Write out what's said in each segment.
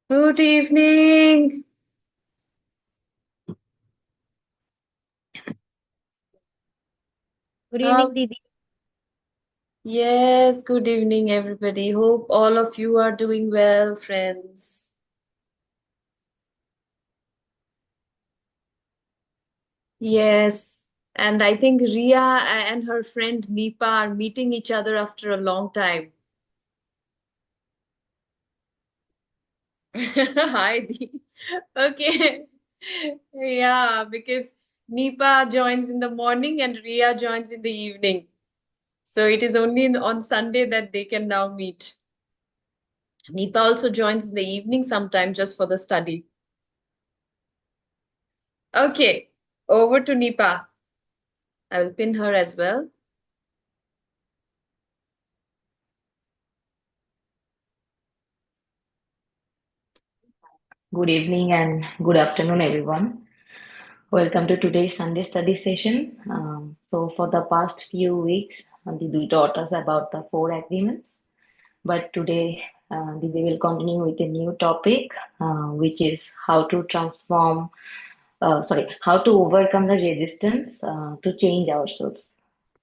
Good evening. Good evening, How? Didi. Yes, good evening, everybody. Hope all of you are doing well, friends. Yes, and I think Ria and her friend Nipa are meeting each other after a long time. Hi, Dee. Okay. Yeah, because Nipa joins in the morning and Ria joins in the evening. So it is only on Sunday that they can now meet. Nipa also joins in the evening sometime just for the study. Okay, over to Nipa. I will pin her as well. Good evening and good afternoon, everyone. Welcome to today's Sunday study session. For the past few weeks, Didi taught us about the four agreements, but today Didi will continue with a new topic, which is how to how to overcome the resistance to change ourselves.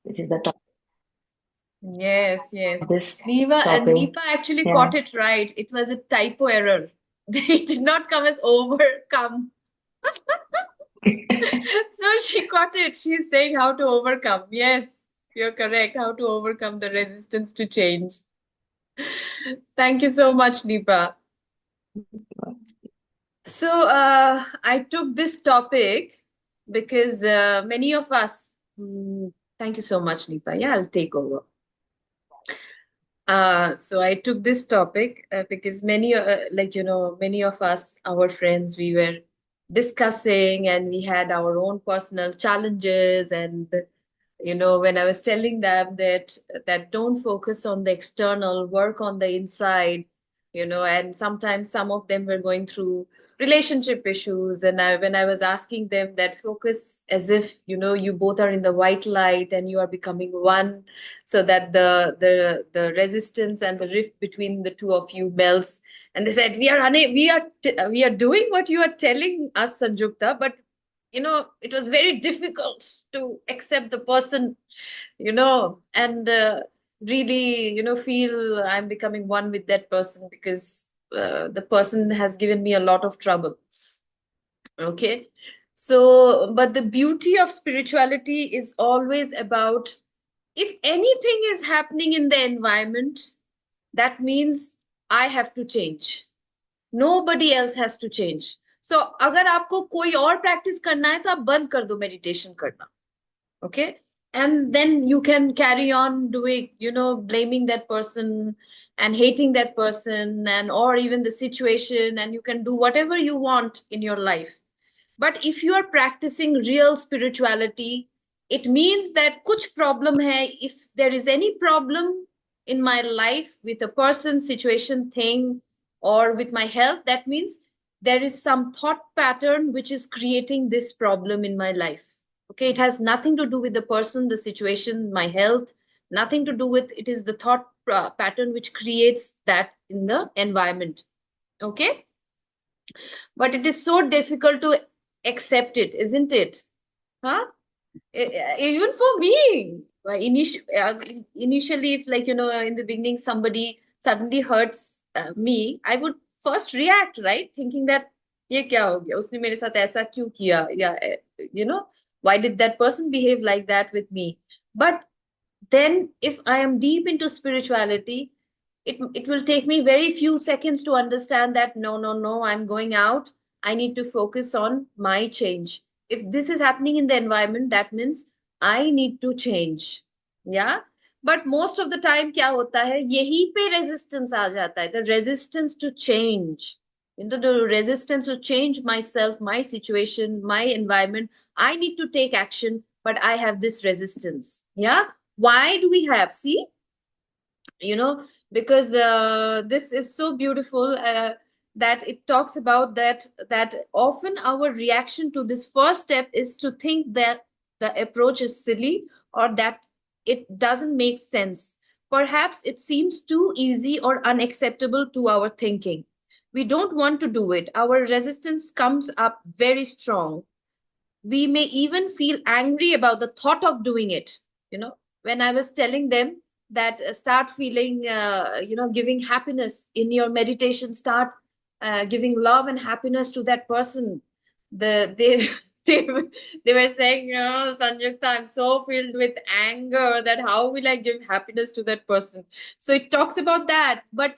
This is the topic Yes, yes. of this Nipa topic. actually Yeah. caught it right. It was a typo error. It did not come as overcome. So she caught it. She's saying how to overcome. Yes, you're correct. How to overcome the resistance to change. Thank you so much, Nipa. So I took this topic because many of us, thank you so much, Nipa. Yeah, I'll take over. So I took this topic because many of us, our friends, we were discussing and we had our own personal challenges. And, when I was telling them that don't focus on the external, work on the inside, and sometimes some of them were going through relationship issues. And when I was asking them that focus as if, you both are in the white light and you are becoming one so that the resistance and the rift between the two of you melts. And they said we are doing what you are telling us, Sanjukta, but it was very difficult to accept the person, and really feel I'm becoming one with that person because the person has given me a lot of trouble. Okay. So but the beauty of spirituality is always about, if anything is happening in the environment, that means I have to change. Nobody else has to change. So अगर आपको कोई और practice करना है तो आप बंद कर दो meditation करना. Okay. And then you can carry on doing, blaming that person and hating that person and or even the situation, and you can do whatever you want in your life. But if you are practicing real spirituality, it means that kuch problem hai. If there is any problem in my life with a person, situation, thing, or with my health, that means there is some thought pattern which is creating this problem in my life. Okay, it has nothing to do with the person, the situation, my health, nothing to do with it, is the thought pattern which creates that in the environment. Okay, but it is so difficult to accept it, isn't it? Huh? Even for me, initially, if like in the beginning somebody suddenly hurts me, I would first react, right, thinking that ये क्या हो गया, उसने मेरे साथ ऐसा क्यों किया, या you know why did that person behave like that with me. But then if I am deep into spirituality, it will take me very few seconds to understand that no, no, no, I'm going out. I need to focus on my change. If this is happening in the environment, that means I need to change. Yeah. But most of the time क्या होता है, यही पे resistance आ जाता है, the resistance to change, the resistance to change myself, my situation, my environment. I need to take action, but I have this resistance. Yeah. Why do we have, see, you know because this is so beautiful, that it talks about that often our reaction to this first step is to think that the approach is silly, or that it doesn't make sense. Perhaps it seems too easy or unacceptable to our thinking. We don't want to do it. Our resistance comes up very strong. We may even feel angry about the thought of doing it. When I was telling them that start feeling, giving happiness in your meditation, start giving love and happiness to that person. They they, they were saying, Sanjukta, I'm so filled with anger that how will I give happiness to that person? So it talks about that. But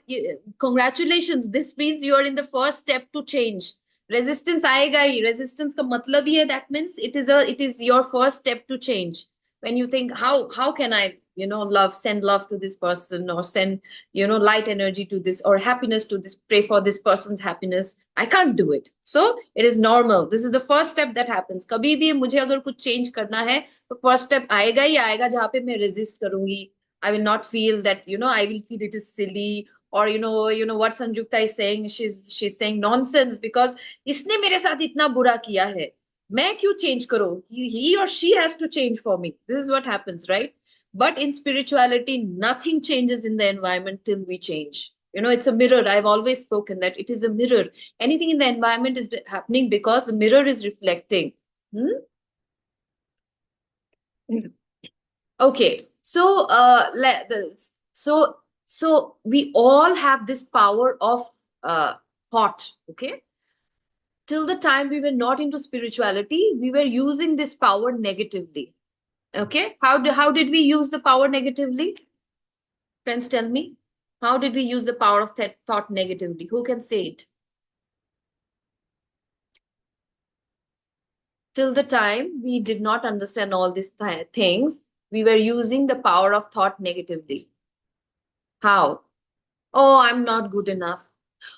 congratulations, this means you are in the first step to change. Resistance आएगा ही. Resistance का मतलब ही है, that means it is your first step to change. when you think, how can I send love to this person, or send light energy to this, or happiness to this, pray for this person's happiness, I can't do it. So it is normal. This is the first step that happens. कभी भी मुझे अगर कुछ change करना है तो first step आएगा ही आएगा जहां पे मैं रेजिस्ट करूंगी. I will not feel that, I will feel it is silly, or what Sanjukta is saying, she's saying nonsense, because इसने मेरे साथ इतना बुरा किया है, मैं क्यों change करूं? He or she has to change for me. This is what happens, right? But in spirituality, nothing changes in the environment till we change. It's a mirror. I've always spoken that it is a mirror. Anything in the environment is happening because the mirror is reflecting. Okay, so so we all have this power of thought. Okay, till the time we were not into spirituality, we were using this power negatively. Okay, how did we use the power negatively? Friends, tell me, how did we use the power of thought negatively? Who can say it? Till the time we did not understand all these things, we were using the power of thought negatively. How? Oh, I'm not good enough.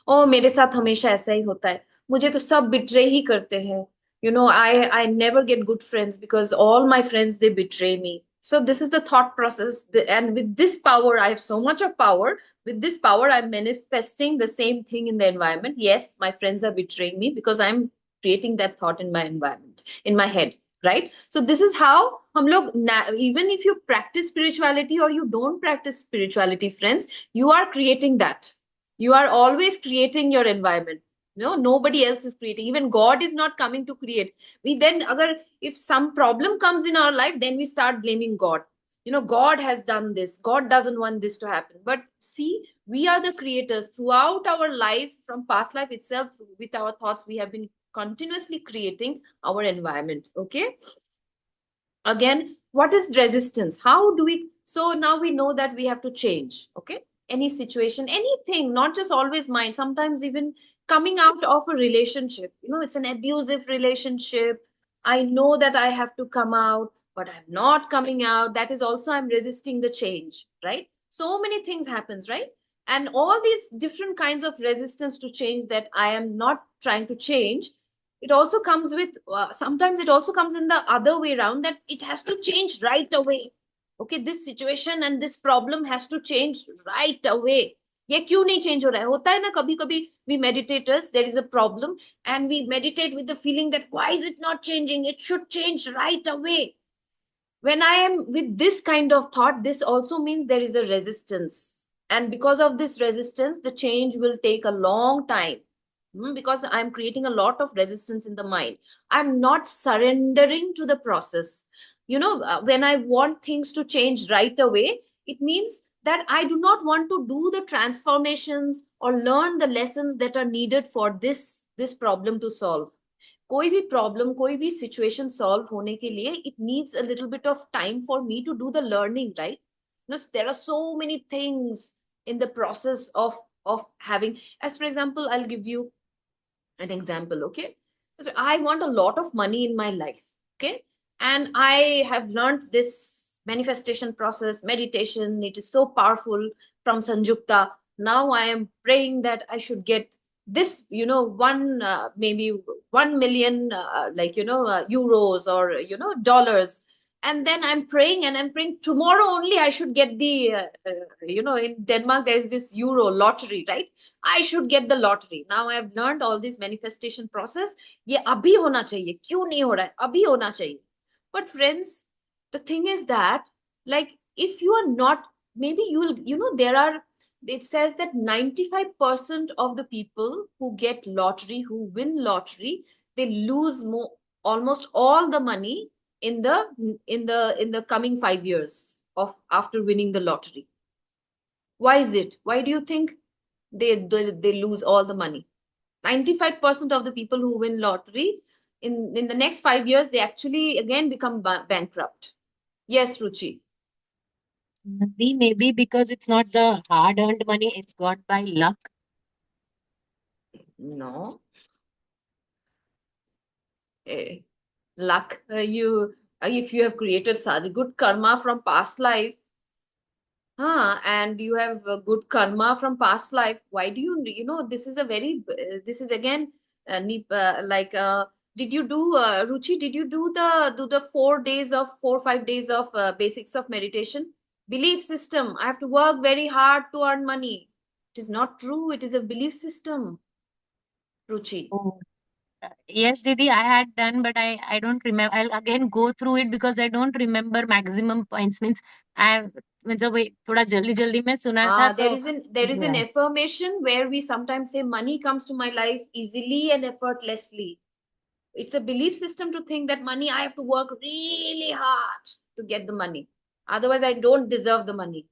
Oh, मेरे साथ हमेशा ऐसा ही होता है. मुझे तो सब betray ही करते हैं. I never get good friends because all my friends, they betray me. So this is the thought process. And with this power, I have so much of power. With this power, I'm manifesting the same thing in the environment. Yes, my friends are betraying me because I'm creating that thought in my environment, in my head, right? So this is how हम लोग, even if you practice spirituality or you don't practice spirituality, friends, you are creating that. You are always creating your environment. Nobody else is creating. Even God is not coming to create. If some problem comes in our life, then we start blaming God. God has done this. God doesn't want this to happen. But see, we are the creators. Throughout our life, from past life itself, with our thoughts, we have been continuously creating our environment. Okay. Again, what is resistance? How do we? So now we know that we have to change. Okay. Any situation, anything, not just always mine. Sometimes even coming out of a relationship, it's an abusive relationship. I know that I have to come out, but I'm not coming out. That is also, I'm resisting the change, right? So many things happens, right? And all these different kinds of resistance to change that I am not trying to change, it also comes with, sometimes it also comes in the other way around, that it has to change right away. Okay, this situation and this problem has to change right away. ये क्यों नहीं change हो रहा है? होता है ना कभी कभी. We meditators, there is a problem, and we meditate with the feeling that why is it not changing? It should change right away. When I am with this kind of thought, this also means there is a resistance, and because of this resistance, the change will take a long time. Because I'm creating a lot of resistance in the mind. I'm not surrendering to the process. When I want things to change right away, it means that I do not want to do the transformations or learn the lessons that are needed for this problem to solve. कोई भी problem, कोई भी situation solve होने के लिए, it needs a little bit of time for me to do the learning, right? There are so many things in the process of having. As for example, I'll give you an example. Okay, so I want a lot of money in my life. Okay, and I have learned this manifestation process, meditation. It is so powerful from Sanjukta. Now I am praying that I should get this, one maybe 1 million euros, or dollars. And then I'm praying, and I'm praying tomorrow only I should get the in Denmark there is this euro lottery, right? I should get the lottery. Now I've learned all this manifestation process. ये अभी होना चाहिए, क्यों नहीं हो रहा है? अभी होना चाहिए. But friends, the thing is that, like, if you are not, maybe you will, there are it says that 95% of the people who get lottery, who win lottery, they lose more, almost all the money in the coming 5 years of after winning the lottery. Why is it? Why do you think they lose all the money? 95% of the people who win lottery in the next 5 years, they actually again become bankrupt. Yes, Ruchi. Maybe because it's not the hard-earned money, it's got by luck. No. Eh, luck. You if you have created such good karma from past life, and you have good karma from past life, why do this is a very this is again like did you do Ruchi, did you do the 4 days of 4 5 days of basics of meditation? Belief system, I have to work very hard to earn money. It is not true. It is a belief system, Ruchi. Oh, yes, Didi, I had done, but I don't remember. I'll again go through it because I don't remember maximum points. Means I मतलब वही थोड़ा जल्दी जल्दी में सुना था There तो is an yeah. affirmation where we sometimes say money comes to my life easily and effortlessly. It's a belief system to think that money, I have to work really hard to get the money. Otherwise, I don't deserve the money.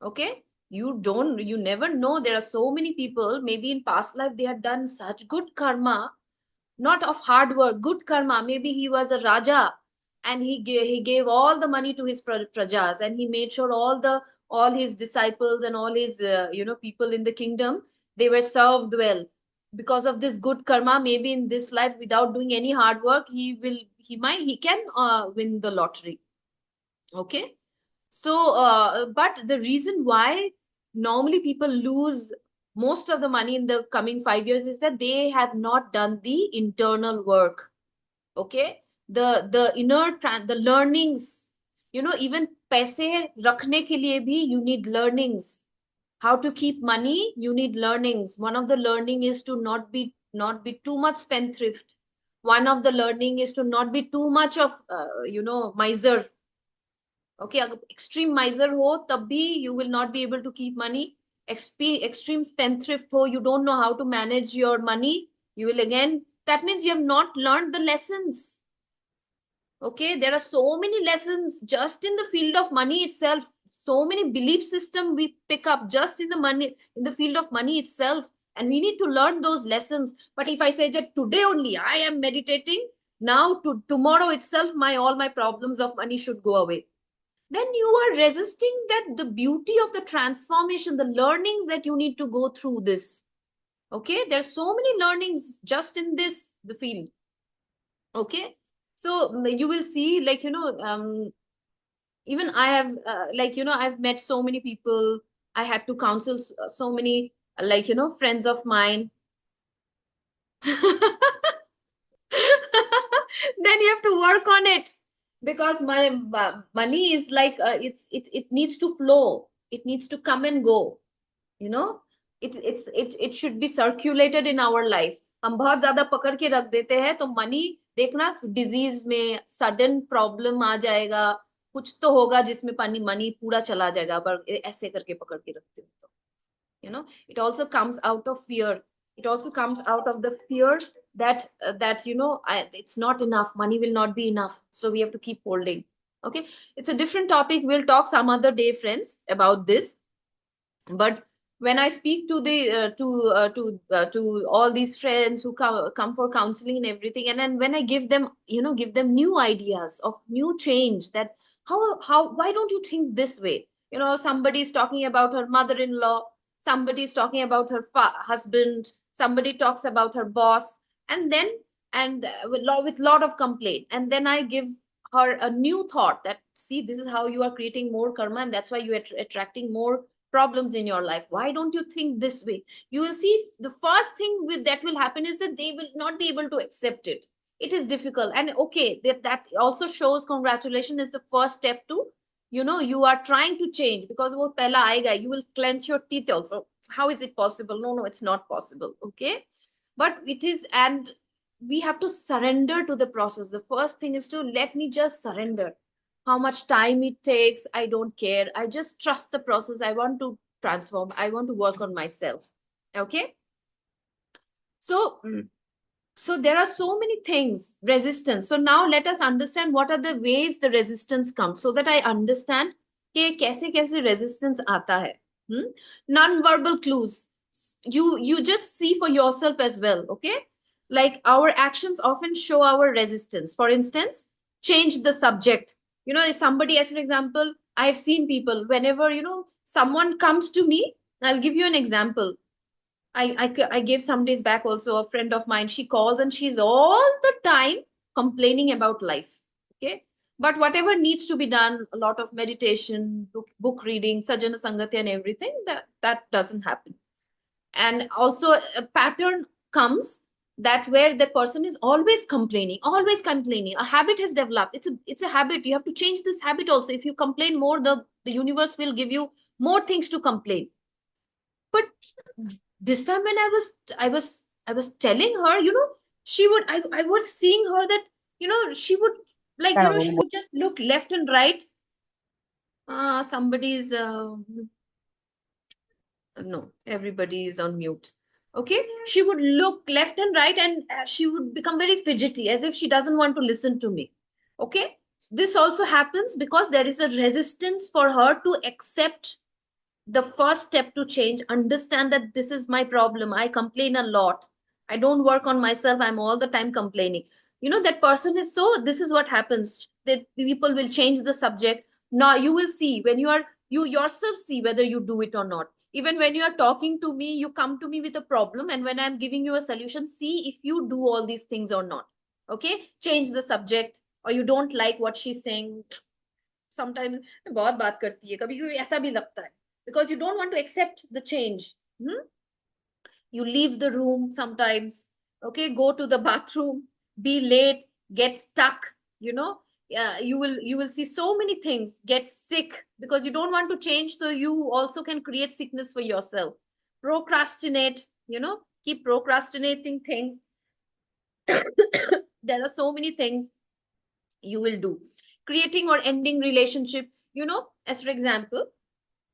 Okay? You never know. There are so many people, maybe in past life, they had done such good karma, not of hard work, good karma. Maybe he was a Raja and he gave all the money to his prajas, and he made sure all his disciples and all his people in the kingdom, they were served well. Because of this good karma, maybe in this life, without doing any hard work, he can win the lottery. Okay. So but the reason why normally people lose most of the money in the coming 5 years is that they have not done the internal work. Okay. The the learnings, even paise rakhne ke liye bhi you need learnings. How to keep money, you need learnings. One of the learning is to not be too much spendthrift. One of the learning is to not be too much of miser. Okay, अगर extreme miser हो तब भी you will not be able to keep money. Extreme spendthrift हो, you don't know how to manage your money, you will again, that means you have not learned the lessons. Okay, there are so many lessons just in the field of money itself. So many belief system we pick up just in the field of money itself, and we need to learn those lessons. But if I say that today only I am meditating, now to tomorrow itself my all my problems of money should go away, then you are resisting that the beauty of the transformation, the learnings that you need to go through this. Okay, there's so many learnings just in this the field. Okay, so you will see, like even I have I've met so many people. I had to counsel so many friends of mine. Then you have to work on it, because my money is like it needs to flow, it needs to come and go, you know it should be circulated in our life. हम बहुत ज्यादा पकड़ के रख देते हैं तो money, देखना डिजीज में सडन प्रॉब्लम आ जाएगा, कुछ तो होगा जिसमें पानी मनी पूरा चला जाएगा, पर ऐसे करके पकड़ के रखते हो तो it also comes out of fear. It also comes out of the fear that it's not enough, money will not be enough, so we have to keep holding. Okay, it's a different topic, we'll talk some other day, friends, about this. But when I speak to the to all these friends who come for counseling and everything, and then when I give them new ideas of new change, that how why don't you think this way? Somebody is talking about her mother-in-law, somebody is talking about her husband, somebody talks about her boss, and then with lot of complaint, and then I give her a new thought that, see, this is how you are creating more karma, and that's why you are attracting more problems in your life. Why don't you think this way? You will see the first thing that will happen is that they will not be able to accept it. It is difficult, and okay, that also shows congratulations is the first step to, you are trying to change, because wo pehla aayega, you will clench your teeth also. How is it possible? No, it's not possible. Okay, but it is, and we have to surrender to the process. The first thing is to let me just surrender. How much time it takes, I don't care, I just trust the process. I want to transform. I want to work on myself. Okay. So, so there are so many things, resistance. So now let us understand what are the ways the resistance comes so that I understand कि कैसे कैसे resistance आता है. Non-verbal clues. You just see for yourself as well. Okay. Like our actions often show our resistance. For instance, change the subject. If somebody, as for example, I've seen people whenever, someone comes to me, I'll give you an example. I gave some days back also a friend of mine. She calls and she's all the time complaining about life. Okay. But whatever needs to be done, a lot of meditation, book reading, Sajjana Sangati and everything, that doesn't happen. And also a pattern comes that where the person is always complaining, always complaining. A habit has developed. It's a habit. You have to change this habit also. If you complain more, the universe will give you more things to complain. But this time when I was telling her, I was seeing her that, she would like, she would just look left and right. Somebody's no, everybody is on mute. Okay. She would look left and right and she would become very fidgety as if she doesn't want to listen to me. Okay. This also happens because there is a resistance for her to accept the first step to change. Understand that this is my problem. I complain a lot. I don't work on myself. I'm all the time complaining. That person is so, this is what happens, that people will change the subject. Now you will see when you yourself see whether you do it or not. Even when you are talking to me, you come to me with a problem, and when I'm giving you a solution, see if you do all these things or not. Okay. Change the subject, or you don't like what she's saying. Sometimes बहुत बात करती है, कभी कभी ऐसा भी लगता है, because you don't want to accept the change. You leave the room sometimes. Okay. Go to the bathroom, be late, get stuck. You will see so many things, get sick because you don't want to change, so you also can create sickness for yourself. Procrastinate. Keep procrastinating things. There are so many things you will do. Creating or ending relationship. As for example,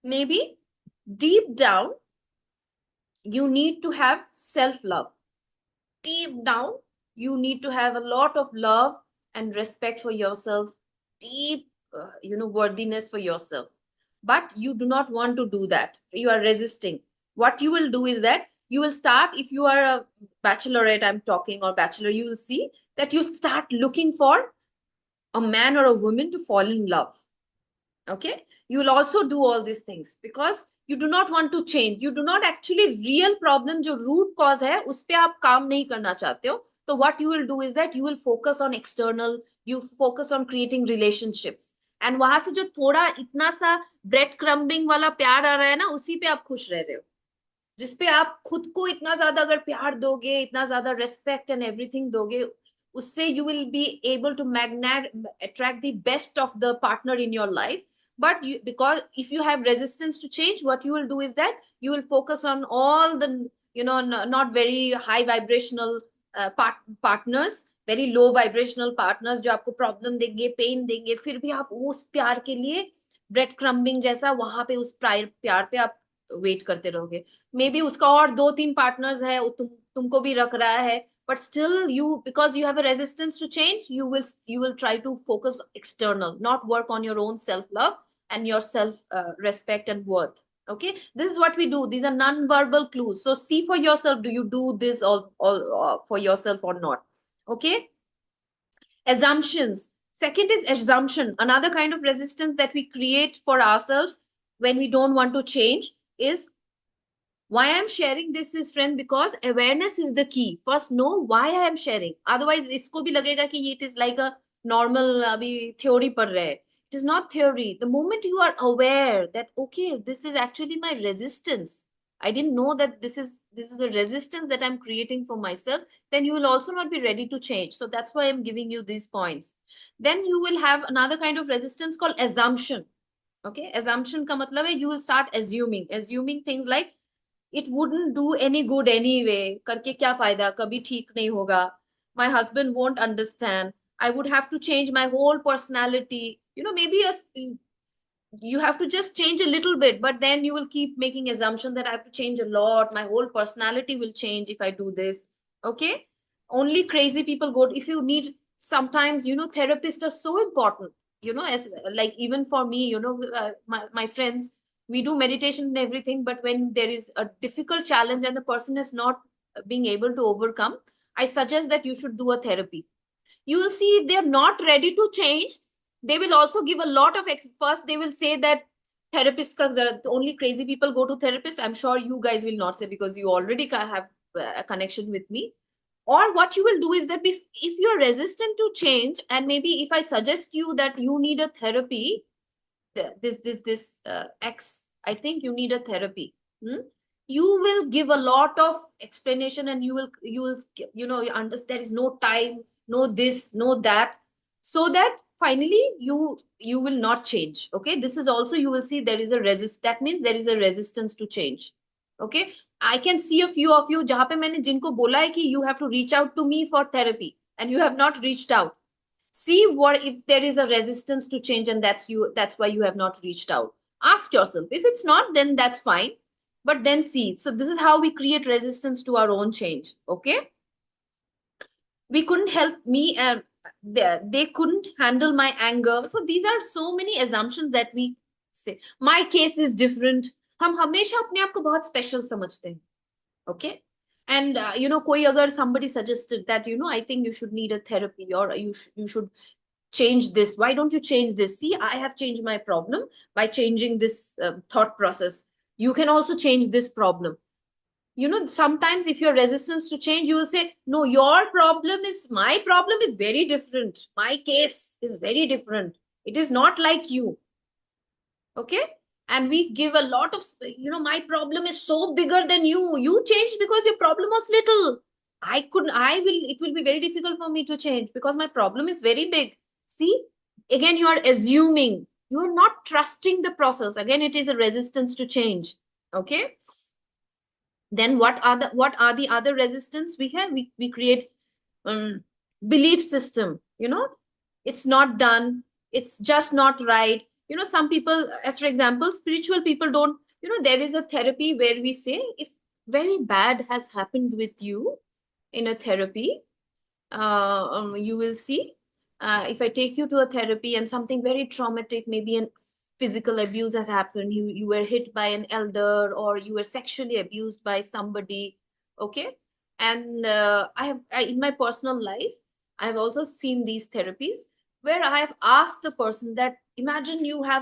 maybe deep down you need to have self love. Deep down you need to have a lot of love and respect for yourself. Deep worthiness for yourself. But you do not want to do that. You are resisting. What you will do is that you will start, if you are a bachelorette, I'm talking, or bachelor, you will see that you start looking for a man or a woman to fall in love. Okay. You will also do all these things because you do not want to change. You do not actually, real problem जो root cause है उस पे आप काम नहीं करना चाहते हो. So what you will do is that you will focus on external, you focus on creating relationships. And वहां से जो थोड़ा इतना सा ब्रेड क्रम्बिंग वाला प्यार आ रहा है ना, उसी पे आप खुश रह रहे हो. जिसपे आप खुद को इतना ज्यादा अगर प्यार दोगे, इतना ज्यादा रेस्पेक्ट एंड एवरीथिंग दोगे, उससे you will be able to attract the best of the partner in your life. But because if you have resistance to change, what you will do is that you will focus on all the not very high vibrational partners, very low vibrational partners जो आपको problem देंगे, pen देंगे, फिर भी आप उस प्यार के लिए ब्रेड क्रम्बिंग जैसा वहां पे उस प्यार पे आप वेट करते रहोगे. मे बी उसका और 2-3 पार्टनर्स है, तुमको भी रख रहा है, but still you, because you have a resistance to change, you will try to focus external, not work on your own self love and your self respect and worth. Okay. This is what we do. These are non-verbal clues. So see for yourself, do you do this all for yourself or not? Okay. Assumptions. Second is assumption. Another kind of resistance that we create for ourselves when we don't want to change is, why I'm sharing this is, friend, because awareness is the key. First know why I am sharing. Otherwise isko bhi lagega ki it is like a normal abhi theory par rahe. It is not theory. The moment you are aware that okay, this is actually my resistance, I didn't know that this is a resistance that I'm creating for myself, then you will also not be ready to change. So that's why I'm giving you these points. Then you will have another kind of resistance called assumption. Okay. Assumption ka matlab hai you will start assuming things like, it wouldn't do any good anyway, करके क्या फायदा, कभी ठीक नहीं होगा, my husband won't understand, I would have to change my whole personality. Maybe you have to just change a little bit, but then you will keep making assumption that I have to change a lot. My whole personality will change if I do this. Okay. Only crazy people go. If you need, sometimes, therapists are so important, as like, even for me, my friends, we do meditation and everything, but when there is a difficult challenge and the person is not being able to overcome, I suggest that you should do a therapy. You will see if they're not ready to change, they will also give a lot of first they will say that therapists, because only crazy people go to therapists. I'm sure you guys will not say, because you already have a connection with me. Or what you will do is that if you're resistant to change, and maybe if I suggest you that you need a therapy, this X, I think you need a therapy. You will give a lot of explanation, and you will understand there is no time, no this, no that, so that finally you will not change. Okay, this is also, you will see there is a resist, that means there is a resistance to change. Okay, I can see a few of you जहाँ पे मैंने जिनको बोला है कि you have to reach out to me for therapy, and you have not reached out. See what if there is a resistance to change, and that's why you have not reached out. Ask yourself. If it's not, then that's fine, but then see. So this is how we create resistance to our own change. Okay, we couldn't help me, they couldn't handle my anger. So these are so many assumptions that we say. My case is different. हम हमेशा अपने आप को बहुत special समझते हैं. Okay, and koi agar somebody suggested that, I think you should need a therapy, or you should change this. Why don't you change this? See, I have changed my problem by changing this thought process. You can also change this problem. Sometimes if you're resistant to change, you will say, no, my problem is very different. My case is very different. It is not like you. Okay, and we give a lot of, my problem is so bigger than you changed because your problem was little. It will be very difficult for me to change because my problem is very big. See, again, you are assuming, you are not trusting the process. Again, it is a resistance to change. Okay, then what are the other resistance we have? We create belief system. It's not done, it's just not right. Some people, as for example, spiritual people don't, there is a therapy where we say, if very bad has happened with you in a therapy, you will see, if I take you to a therapy and something very traumatic, maybe an physical abuse has happened, you were hit by an elder, or you were sexually abused by somebody. Okay, and in my personal life, I have also seen these therapies where I have asked the person that, imagine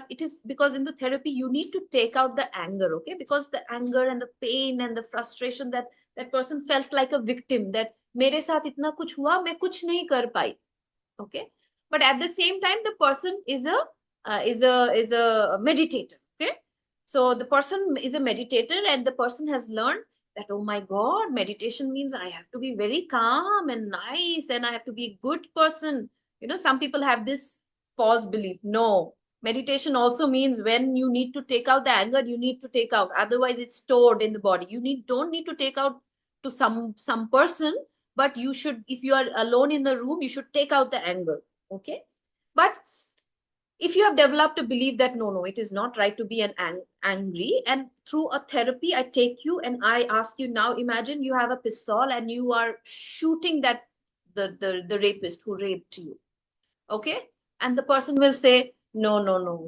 it is because in the therapy you need to take out the anger. Okay, because the anger and the pain and the frustration, that person felt like a victim, that मेरे साथ इतना कुछ हुआ, मैं कुछ नहीं कर पाई. Okay, but at the same time, the person is a meditator. Okay, so the person is a meditator, and the person has learned that, oh my god, meditation means I have to be very calm and nice, and I have to be a good person. Some people have this false belief. No, meditation also means when you need to take out the anger, you need to take out, otherwise it's stored in the body. Don't need to take out to some person, but you should, if you are alone in the room, you should take out the anger. Okay, but if you have developed a belief that no, it is not right to be angry, and through a therapy, I take you and I ask you, now imagine you have a pistol and you are shooting that the rapist who raped you. Okay, and the person will say, no,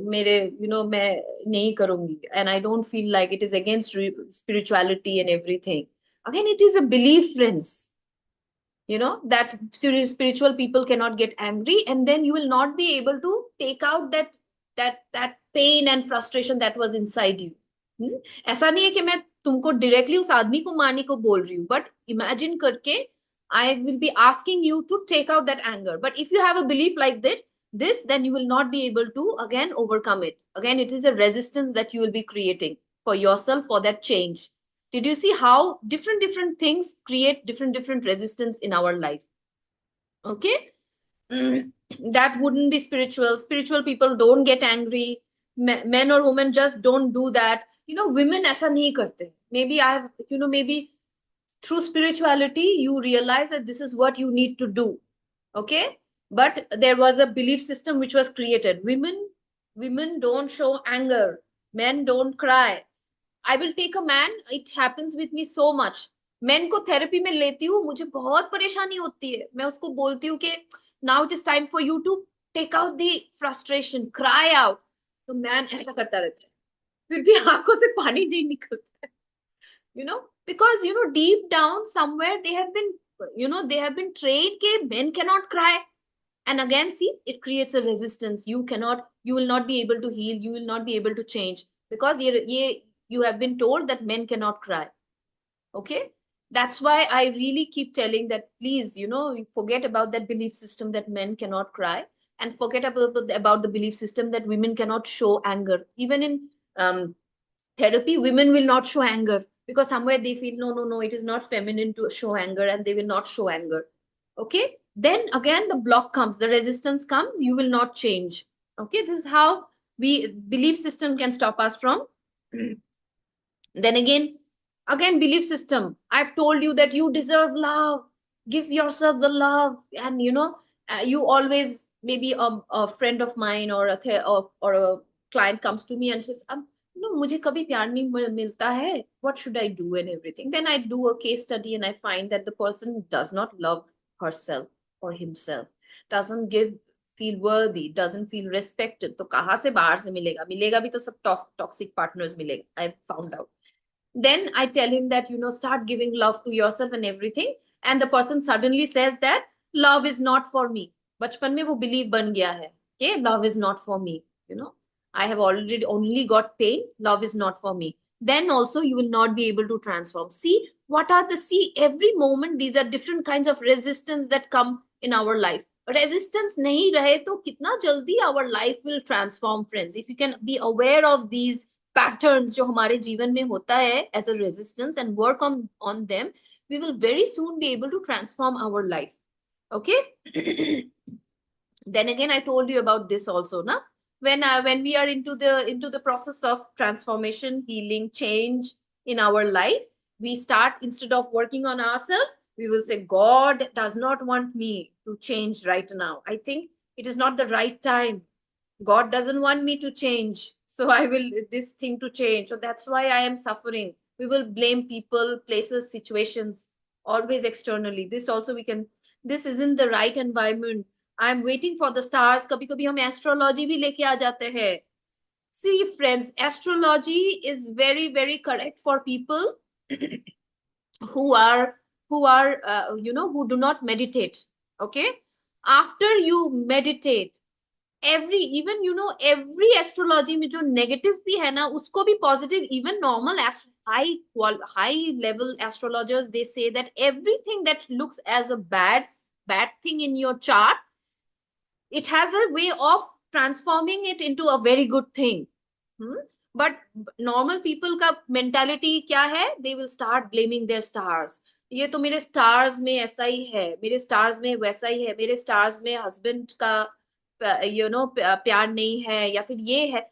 mere, main nahi karungi, and I don't feel like, it is against spirituality and everything. Again, it is a belief, friends. That spiritual people cannot get angry, and then you will not be able to take out that pain and frustration that was inside you. ऐसा नहीं है कि मैं तुमको directly उस आदमी को मारने को बोल रही हूँ, बट इमेजिन करके I will be asking you to take out that anger. But if you have a belief like this, then you will not be able to again overcome it. Again, it is a resistance that you will be creating for yourself for that change. Did you see how different things create different resistance in our life? Okay, that wouldn't be spiritual. Spiritual people don't get angry. Men or women just don't do that. Women ऐसा नहीं करते. Maybe through spirituality you realize that this is what you need to do. Okay, but there was a belief system which was created. Women women don't show anger, men don't cry. I will take a man, it happens with me so much. Men को therapy में लेती हूँ, मुझे बहुत परेशानी होती है, मैं उसको बोलती हूँ कि now it is time for you to take out the frustration, cry out. तो मैन ऐसा करता रहता है, फिर भी आंखों से पानी नहीं निकलता है, because deep down somewhere they have been, they have been trained कि men cannot cry. And again, see, it creates a resistance. You will not be able to heal, you will not be able to change, because you have been told that men cannot cry. Okay, that's why I really keep telling that, please, forget about that belief system that men cannot cry, and forget about the belief system that women cannot show anger. Even in therapy, women will not show anger, because somewhere they feel, no, no, no, it is not feminine to show anger, and they will not show anger. Okay, then again the block comes, the resistance comes, you will not change. Okay, this is how belief system can stop us from. Then again belief system, I've told you that you deserve love, give yourself the love, and you always, maybe a friend of mine or or a client comes to me and says, मुझे कभी प्यार नहीं मिलता है, what should I do and everything. Then I do a case study and I find that the person does not love herself or himself, doesn't feel worthy, doesn't feel respected. तो कहाँ से बाहर से मिलेगा, मिलेगा भी तो सब toxic partners मिलेगा, I found out. Then I tell him that, start giving love to yourself and everything. And the person suddenly says that love is not for me. बचपन में वो belief बन गया है, okay, love is not for me. I have already only got pain. Love is not for me. Then also you will not be able to transform. See, every moment, these are different kinds of resistance that come in our life. Resistance nahi rahe to kitna jaldi our life will transform, friends. If you can be aware of these patterns जो हमारे जीवन में होता है as a resistance and work on them, we will very soon be able to transform our life. Okay. Then again, I told you about this also, na? When we are into the process of transformation, healing, change in our life, we start, instead of working on ourselves, we will say, God does not want me to change right now. I think it is not the right time. God doesn't want me to change, so I will this thing to change. So that's why I am suffering. We will blame people, places, situations, always externally. This also we can. This isn't the right environment. I'm waiting for the stars. कभी कभी हम astrology भी लेके आ जाते हैं. See, friends, astrology is very, very correct for people who do not meditate. Okay, after you meditate, every astrology में जो negative भी है ना, उसको भी positive, even normal high level astrologers, they say that everything that looks as a bad thing in your chart, it has a way of transforming it into a very good thing. But normal people का mentality क्या है? They will start blaming their stars. ये तो मेरे stars में ऐसा ही है, मेरे stars में वैसा ही है, मेरे stars में husband का प्यार नहीं है, या फिर ये है.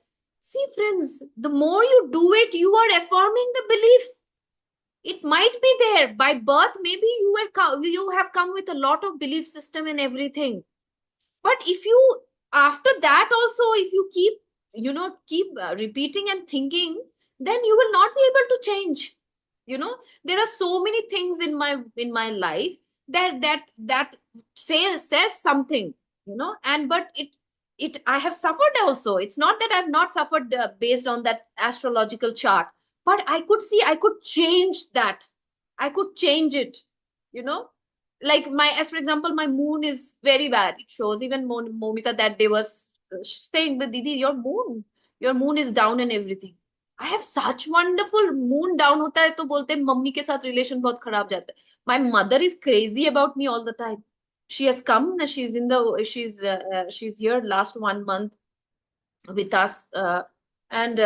See, friends, the more you do it, you are affirming the belief. It might be there by birth. Maybe you have come with a lot of belief system and everything. But if you, after that also, if you keep repeating and thinking, then you will not be able to change. There are so many things in my life that says something, and but I have suffered also. It's not that I've not suffered based on that astrological chart, but I could see I could change that. I could change it, like as for example, my moon is very bad. It shows, even Momita that day was saying that, Didi, your moon is down and everything. I have such wonderful moon down होता है तो बोलते हैं mummy के साथ relation बहुत खराब जाता है. My mother is crazy about me all the time. She has come, she's here last 1 month with us, and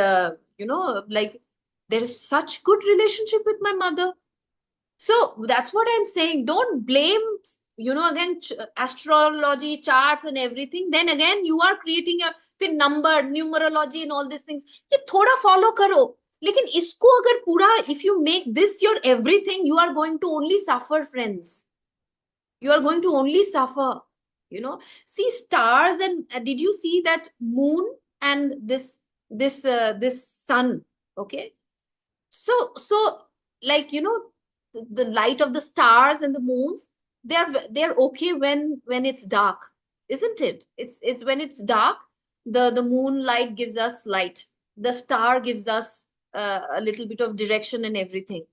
like there is such good relationship with my mother. So that's what I'm saying. Don't blame, again, astrology, charts and everything. Then again, you are creating a number, numerology and all these things. ये थोड़ा follow करो. लेकिन इसको अगर पूरा, if you make this your everything, you are going to only suffer, friends. You are going to only suffer. See stars, and did you see that moon and this sun. Okay, so like the light of the stars and the moons, they're okay when it's dark, isn't it? It's when it's dark, the moonlight gives us light, the star gives us a little bit of direction and everything.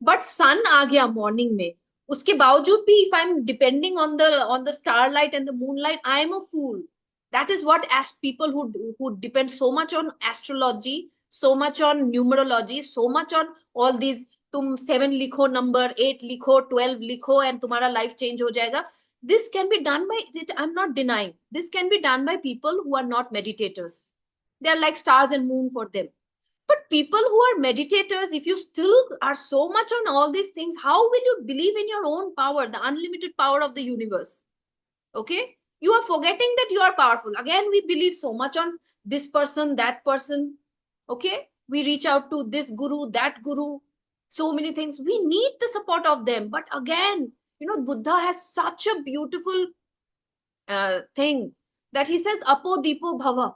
But sun आ गया morning में, उसके बावजूद भी if I'm depending on the starlight and the moonlight, I am a fool. That is what, as people who depend so much on astrology, so much on numerology, so much on all these, तुम 7 लिखो, number 8 लिखो, 12 लिखो, and तुम्हारा life change हो जाएगा. This can be done by, I'm not denying, this can be done by people who are not meditators. They are like stars and moon for them. But people who are meditators, if you still are so much on all these things, how will you believe in your own power, the unlimited power of the universe? Okay, you are forgetting that you are powerful. Again, we believe so much on this person, that person. Okay, we reach out to this guru, that guru, so many things, we need the support of them. But again, Buddha has such a beautiful thing that he says apo deepo bhava.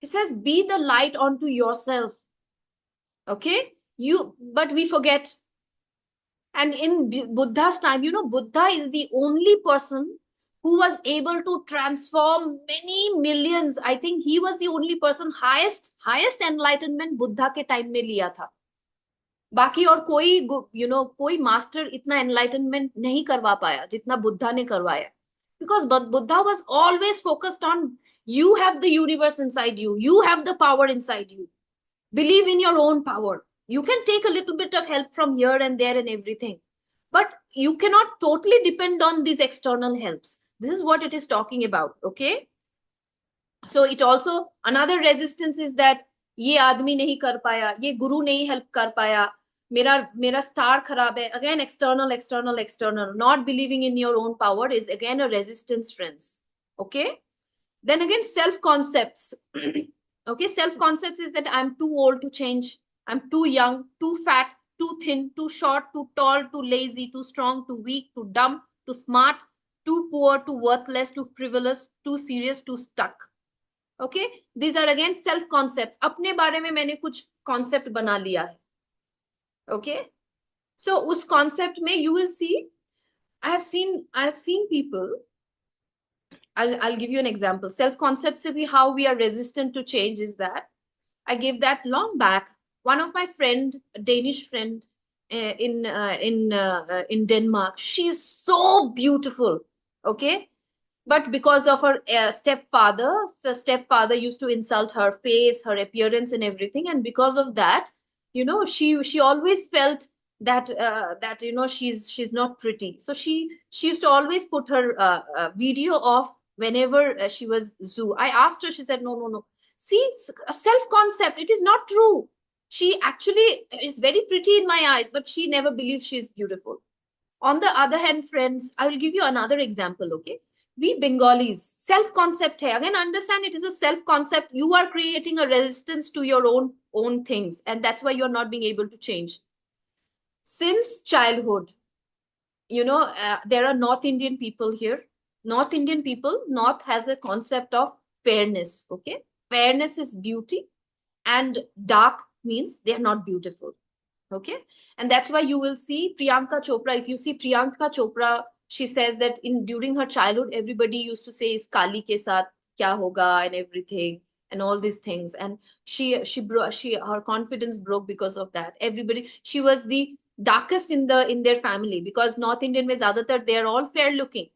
He says be the light onto yourself. Okay, but we forget. And in Buddha's time, Buddha is the only person who was able to transform many millions. I think he was the only person, highest enlightenment Buddha के time में लिया था. बाकी और कोई कोई master इतना enlightenment नहीं करवा पाया जितना बुद्धा ने करवाया. Because Buddha was always focused on, you have the universe inside you, you have the power inside you. Believe in your own power. You can take a little bit of help from here and there and everything, but you cannot totally depend on these external helps. This is what it is talking about. Okay, so it also, another resistance is that ये आदमी नहीं कर पाया, ये गुरु नहीं help कर पाया, मेरा star खराब है. Again, external, not believing in your own power is again a resistance, friends. Okay, then again, self concepts. Okay, self concepts is that I'm too old to change, I'm too young, too fat, too thin, too short, too tall, too lazy, too strong, too weak, too dumb, too smart, too poor, too worthless, too frivolous, too serious, too stuck. Okay, these are again self concepts. अपने बारे में मैंने कुछ concept बना लिया है. Okay, so उस concept में you will see, I have seen people. I'll give you an example. Self concepts, how we are resistant to change is that I gave that long back. One of my friend, a Danish friend in Denmark, she is so beautiful. Okay, but because of her stepfather, so stepfather used to insult her face, her appearance, and everything, and because of that, she always felt that she's not pretty. So she used to always put her video off whenever she was zoo. I asked her, she said, no. See, a self concept, it is not true. She actually is very pretty in my eyes, but she never believes she is beautiful. On the other hand, friends, I will give you another example. Okay, we Bengalis, self concept hai. Again, understand, it is a self concept. You are creating a resistance to your own things, and that's why you're not being able to change. Since childhood, there are North Indian people here. North Indian people, North has a concept of fairness. Okay, fairness is beauty, and dark means they are not beautiful. Okay, and that's why you will see Priyanka Chopra. If you see Priyanka Chopra, she says that during her childhood, everybody used to say is Kali ke saath kya hoga and everything and all these things, and her confidence broke because of that. Everybody, she was the darkest in their family, because North Indian में ज़्यादातर they are all fair looking.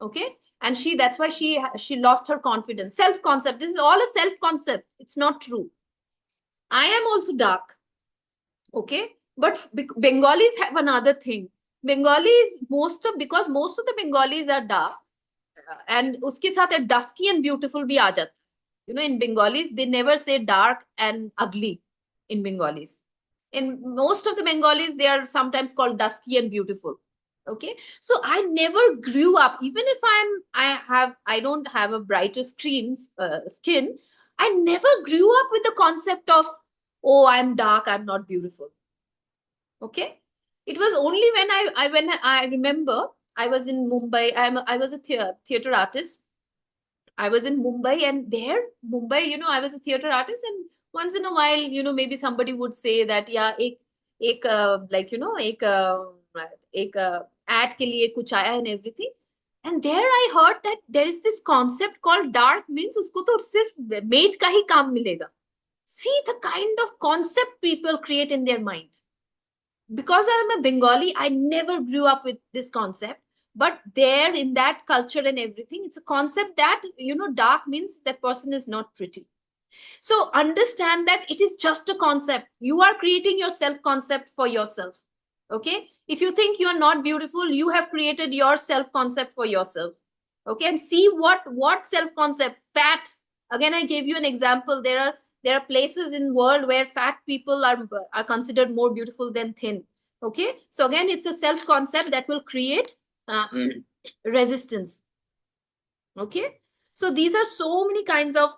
Okay, and that's why she lost her confidence. Self concept, this is all a self concept, it's not true. I am also dark. Okay, but Bengalis have another thing. Bengalis, because most of the Bengalis are dark, and uske saath a dusky and beautiful bhi aa jata. In Bengalis, they never say dark and ugly. In Bengalis, in most of the Bengalis, they are sometimes called dusky and beautiful. Okay, so I never grew up, even if I don't have a brighter skin, I never grew up with the concept of, oh, I'm dark, I'm not beautiful. Okay, it was only when I remember I was in Mumbai. I was a theater artist. I was in Mumbai, and there, Mumbai, I was a theater artist, and once in a while, maybe somebody would say that, yeah, एक like, एक ad के लिए कुछ आया and everything. And there I heard that there is this concept called dark, means उसको तो सिर्फ maid का ही काम मिलेगा. See the kind of concept people create in their mind. Because I am a Bengali, I never grew up with this concept. But there in that culture and everything, it's a concept that, dark means that person is not pretty. So understand that it is just a concept. You are creating your self concept for yourself. Okay. If you think you are not beautiful, you have created your self concept for yourself. Okay. And see what self concept. Fat. Again, I gave you an example. There are places in world where fat people are considered more beautiful than thin. Okay. So again, it's a self concept that will create resistance. Okay. So these are so many kinds of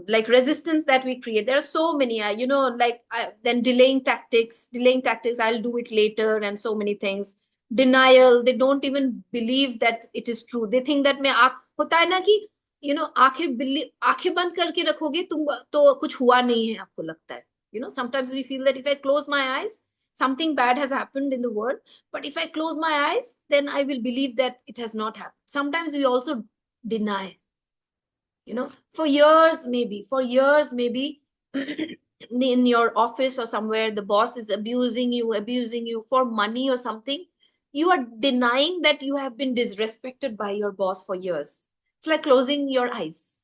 like resistance that we create. There are so many, then delaying tactics. I'll do it later, and so many things. Denial. They don't even believe that it is true. They think that मैं होता है ना कि आंखें बंद करके रखोगे तुम तो कुछ हुआ नहीं है आपको लगता है. Sometimes we feel that if I close my eyes, something bad has happened in the world. But if I close my eyes, then I will believe that it has not happened. Sometimes we also deny. For years maybe in your office or somewhere, the boss is abusing you for money or something. You are denying that you have been disrespected by your boss for years. It's like closing your eyes.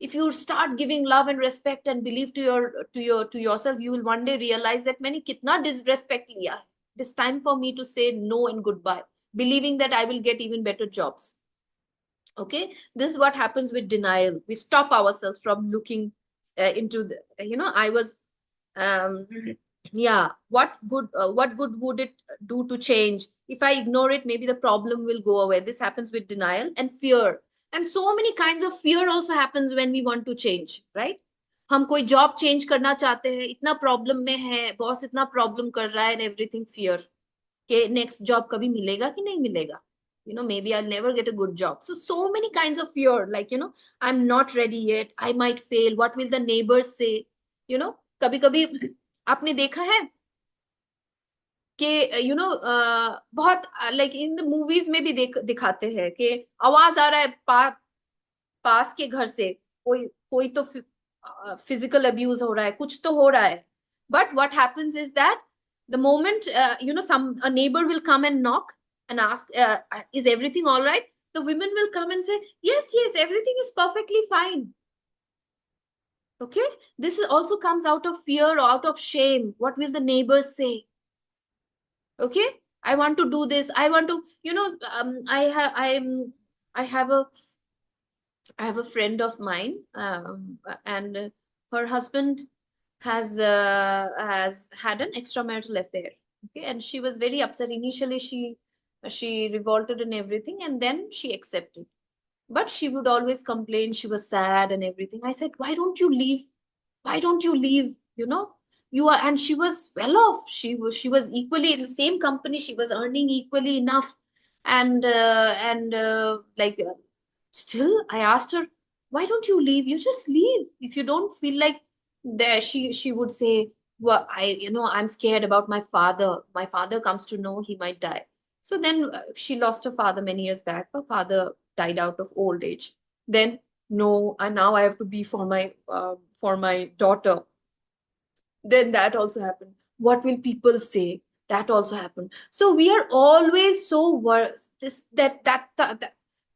If you start giving love and respect and belief to yourself, you will one day realize that मैंने कितना disrespect लिया. It is time for me to say no and goodbye, believing that I will get even better jobs. Okay, this is what happens with denial. We stop ourselves from looking into the, I was yeah, what good would it do to change? If I ignore it, maybe the problem will go away. This happens with denial and fear. And so many kinds of fear also happens when we want to change, right? हम कोई job change करना चाहते हैं, इतना problem में है, boss इतना problem कर रहा है, and everything fear कि next job कभी मिलेगा कि नहीं मिलेगा. Maybe I'll never get a good job. So many kinds of fear, like, I'm not ready yet. I might fail. What will the neighbors say? कभी कभी आपने देखा है कि बहुत लाइक इन द मूवीज में भी दिखाते हैं कि आवाज आ रहा है पास के घर से, कोई तो फिजिकल अब्यूज हो रहा है, कुछ तो हो रहा है. But what happens is that the moment a neighbor will come and knock and ask, is everything all right? The women will come and say, yes, everything is perfectly fine. Okay, this also comes out of fear or out of shame. What will the neighbors say? Okay, I want to do this, I want to, I have a friend of mine, and her husband has had an extramarital affair. Okay, and she was very upset initially. She revolted and everything, and then she accepted. But she would always complain. She was sad and everything. I said, why don't you leave? Why don't you leave? You are, and she was well off. She was equally in the same company. She was earning equally enough, and still I asked her, why don't you leave? You just leave if you don't feel like there. She would say, well, I'm scared about my father. My father comes to know, he might die. So then she lost her father many years back. Her father died out of old age. Then no, and now I have to be for my daughter. Then that also happened. What will people say? That also happened. So we are always so worried.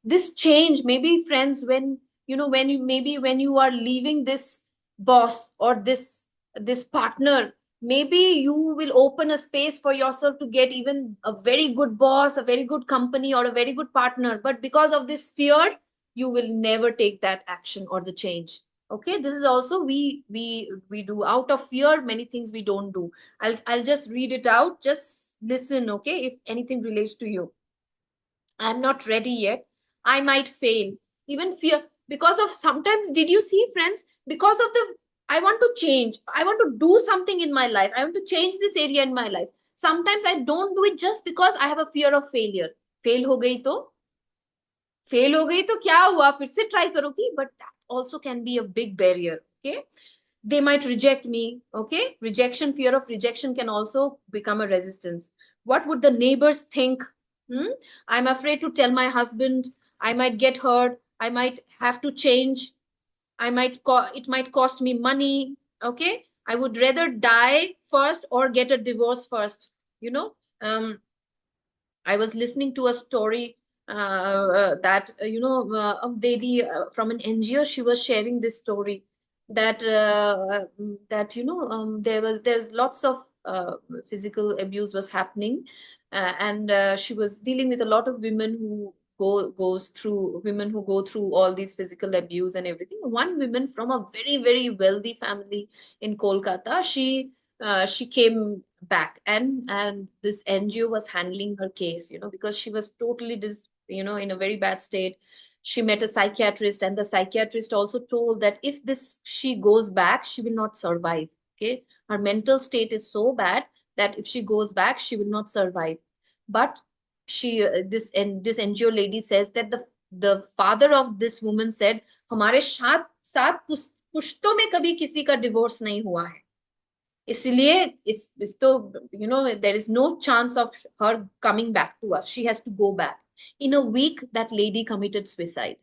This change, maybe friends, when you are leaving this boss or this partner, maybe you will open a space for yourself to get even a very good boss, a very good company, or a very good partner. But because of this fear, you will never take that action or the change. Okay, this is also we do out of fear. Many things we don't do. I'll just read it out. Just listen, okay? If anything relates to you. I'm not ready yet. I might fail. Even fear, because of, sometimes, did you see, friends, because of the, I want to change, I want to do something in my life, I want to change this area in my life. Sometimes I don't do it just because I have a fear of failure. Fail ho gayi to fail हो गई तो क्या हुआ, फिर से try करोगी, but that also can be a big barrier. Okay, they might reject me. Okay, rejection, fear of rejection can also become a resistance. What would the neighbors think? hmm? I'm afraid to tell my husband. I might get hurt. I might have to change. It might cost me money. Okay, I would rather die first or get a divorce first. you know um I was listening to a story that a lady from an NGO. She was sharing this story that there's lots of physical abuse was happening, and she was dealing with a lot of women who go through all these physical abuse and everything. One woman from a very very wealthy family in Kolkata, she came back, and this NGO was handling her case, because she was totally in a very bad state. She met a psychiatrist, and the psychiatrist also told that if this she goes back, she will not survive. Okay, her mental state is so bad that if she goes back, she will not survive. But this NGO lady says that the father of this woman said, हमारे सात सात पुश्तों में कभी किसी का divorce नहीं हुआ है, इसलिए इस तो there is no chance of her coming back to us. She has to go back. In a week, that lady committed suicide.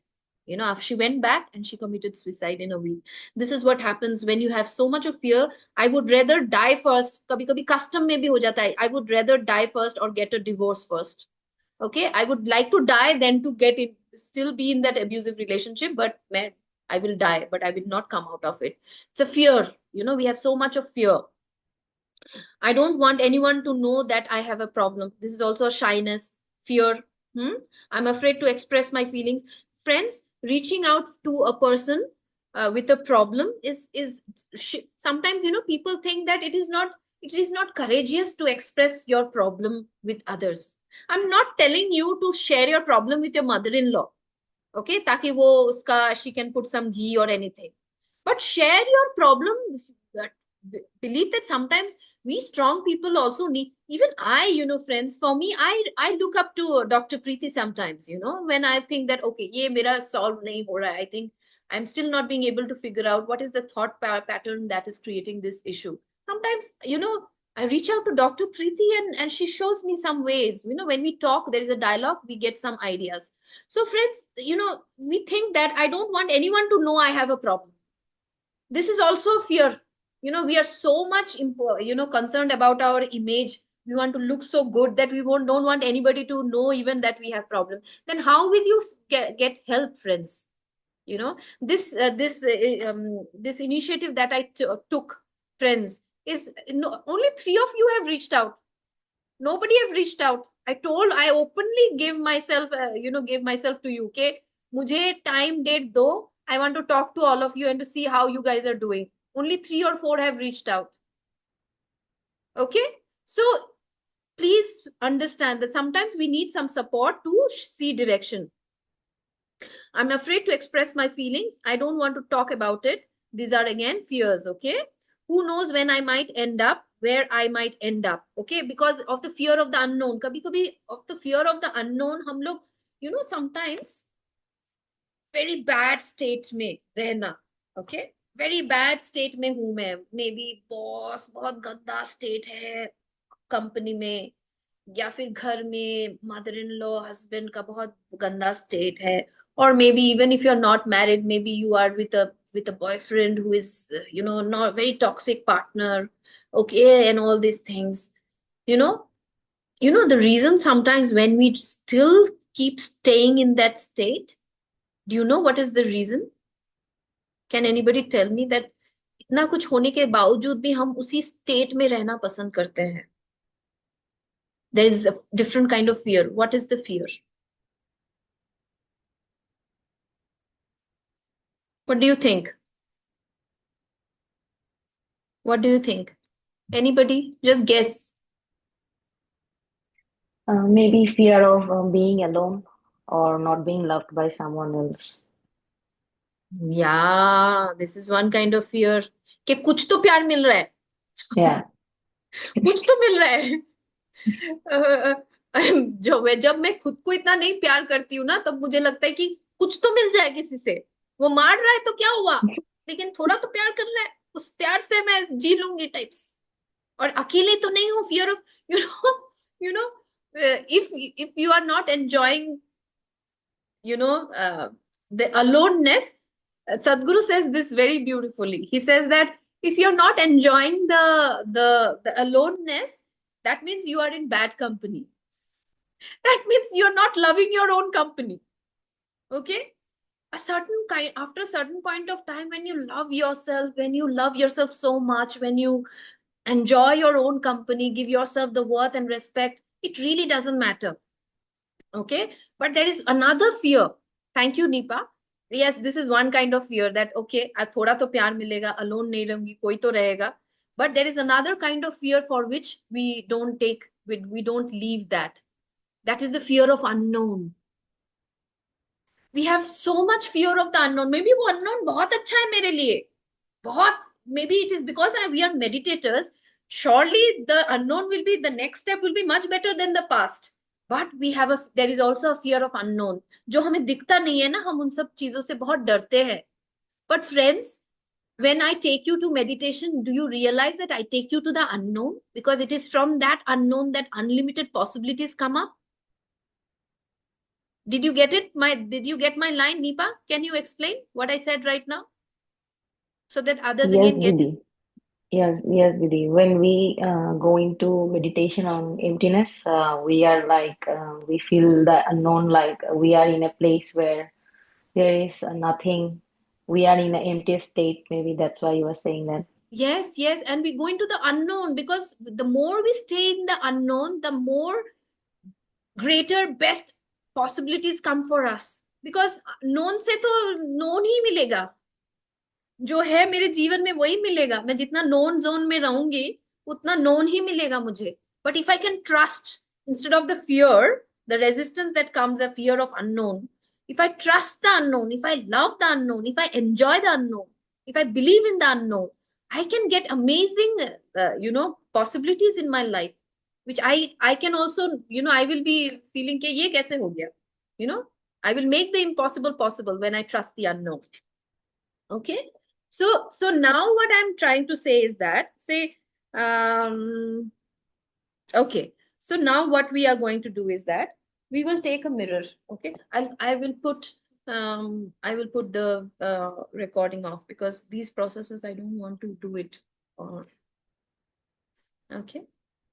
After she went back and she committed suicide in a week. This is what happens when you have so much of fear. I would rather die first. कभी कभी custom में भी हो जाता है. I would rather die first or get a divorce first. Okay, I would like to die than to still be in that abusive relationship. But man, I will die, but I will not come out of it. It's a fear. We have so much of fear. I don't want anyone to know that I have a problem. This is also a shyness, fear. I'm afraid to express my feelings. Friends, reaching out to a person with a problem sometimes, people think that it is not courageous to express your problem with others. I'm not telling you to share your problem with your mother-in-law. Okay, ताकि वो उसका she can put some ghee or anything. But share your problem. Believe that sometimes we strong people also need. Even I, friends, for me, I look up to Dr. Preeti sometimes. When I think that okay, ye mera solve nahi ho raha hai, I think I'm still not being able to figure out what is the thought pattern that is creating this issue. Sometimes, I reach out to Dr. Preeti, and she shows me some ways. When we talk, there is a dialogue, we get some ideas. So, friends, we think that I don't want anyone to know I have a problem. This is also fear. We are so much concerned about our image. We want to look so good that we don't want anybody to know even that we have problem. Then how will you get help, friends? This initiative that I took, friends, is only 3 of you have reached out. Nobody have reached out. I openly gave myself to you. Okay, mujhe time date do. I want to talk to all of you and to see how you guys are doing. Only 3 or 4 have reached out. Okay, so please understand that sometimes we need some support to see direction. I'm afraid to express my feelings. I don't want to talk about it. These are again fears. Okay, who knows when I might end up, where I might end up. Okay, because of the fear of the unknown. Kabhi kabhi of the fear of the unknown, hum log, sometimes very bad state में रहना. Okay, very bad state में हूं मैं. Maybe boss बहुत गंदा state है company में, या फिर घर में मदर इन लॉ हस्बैंड का बहुत गंदा स्टेट है. Or maybe even if you're not married, maybe you are with a boyfriend who is not very toxic partner. Okay, and all these things. you know the reason sometimes when we still keep staying in that state, do you know what is the reason? Can anybody tell me that इतना कुछ होने के बावजूद भी हम उसी state में रहना पसंद करते हैं? There is a different kind of fear. What is the fear? What do you think? What do you think? Anybody? Just guess. Maybe fear of being alone or not being loved by someone else. Yeah, this is one kind of fear. कि कुछ तो प्यार मिल रहा है. Yeah. कुछ तो मिल रहा है. जब मैं खुद को इतना नहीं प्यार करती हूँ ना, तब मुझे लगता है कि कुछ तो मिल जाए किसी से। वो मार रहा है तो क्या हुआ, लेकिन थोड़ा तो प्यार कर रहा है, उस प्यार से मैं जी लूंगी टाइप्स। और अकेले तो नहीं हूँ, fear of you know if you are not enjoying you know the aloneness, Sadhguru says this very beautifully. He says that if you're not enjoying the aloneness, that means you are in bad company. That means you're not loving your own company. Okay, a certain kind, after a certain point of time, when you love yourself, when you love yourself so much, when you enjoy your own company, give yourself the worth and respect, it really doesn't matter. Okay, but there is another fear. Thank you, Nipa. Yes, this is one kind of fear, that okay, थोड़ा तो प्यार मिलेगा, alone नहीं रहूंगी, कोई तो रहेगा. But there is another kind of fear for which we don't take, we don't leave that. That is the fear of unknown. We have so much fear of the unknown. Maybe वो unknown बहुत अच्छा है मेरे लिए, बहुत, maybe it is because we are meditators. Surely the unknown will be, the next step will be much better than the past. But we have there is also a fear of unknown, जो हमें दिखता नहीं है ना, हम उन सब चीजों से बहुत डरते हैं. But friends, when I take you to meditation, do you realize that I take you to the unknown? Because it is from that unknown that unlimited possibilities come up. Did you get it? Did you get my line, Nipa? Can you explain what I said right now, so that others Yes, again get it? Didi. Yes, Didi. When we go into meditation on emptiness, we are like, we feel the unknown, like we are in a place where there is nothing. We are in an empty state. Maybe that's why you were saying that. Yes, yes. And we go into the unknown, because the more we stay in the unknown, the more greater, best possibilities come for us. Because known से तो known ही मिलेगा, जो है मेरे जीवन में वही मिलेगा. मैं जितना known zone में रहूंगी, उतना known ही मिलेगा मुझे. But if I can trust, instead of the fear, the resistance that comes, a fear of unknown, if I trust the unknown, if I love the unknown, if I enjoy the unknown, if I believe in the unknown, I can get amazing possibilities in my life, which I can also, I will be feeling कि ये कैसे हो गया, you know I will make the impossible possible when I trust the unknown. Okay, so now what I'm trying to say is that, say, okay, so now what we are going to do is that we will take a mirror. Okay, I will put the recording off, because these processes I don't want to do it. Okay.